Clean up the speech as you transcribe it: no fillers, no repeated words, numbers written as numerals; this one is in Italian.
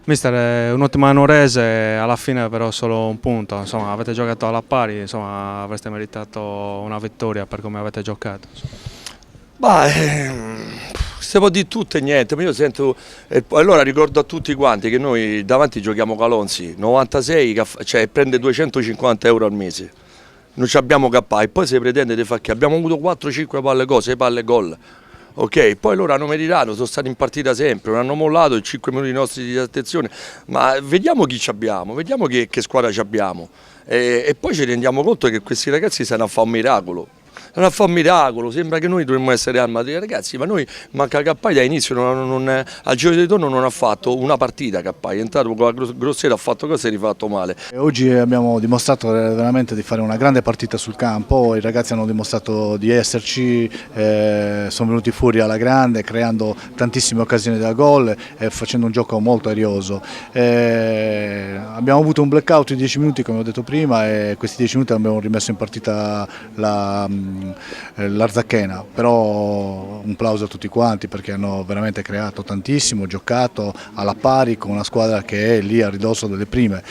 Mister, un'ottima Nuorese, alla fine però solo un punto, insomma, avete giocato alla pari, insomma, avreste meritato una vittoria per come avete giocato. Ma si può dire tutto e niente, ma io sento, allora ricordo a tutti quanti che noi davanti giochiamo Calonzi, 96, cioè prende 250 euro al mese, non ci abbiamo cappà e poi si pretende di fare che abbiamo avuto 4-5 palle cose, palle gol. Ok, poi loro hanno meritato, sono stati in partita sempre, non hanno mollato i 5 minuti nostri di attenzione, ma vediamo chi ci abbiamo, vediamo che squadra ci abbiamo e poi ci rendiamo conto che questi ragazzi stanno a fare un miracolo. Non fa un miracolo, sembra che noi dovremmo essere armati, ragazzi, ma noi manca Cappai da inizio, al giro di ritorno non ha fatto una partita Cappai, è entrato con la Grosseto, ha fatto cose e rifatto male. Oggi abbiamo dimostrato veramente di fare una grande partita sul campo, i ragazzi hanno dimostrato di esserci, sono venuti fuori alla grande creando tantissime occasioni da gol e facendo un gioco molto arioso. Abbiamo avuto un blackout di 10 minuti come ho detto prima e questi 10 minuti abbiamo rimesso in partita l'Arzacchena, però un plauso a tutti quanti perché hanno veramente creato tantissimo, giocato alla pari con una squadra che è lì a ridosso delle prime.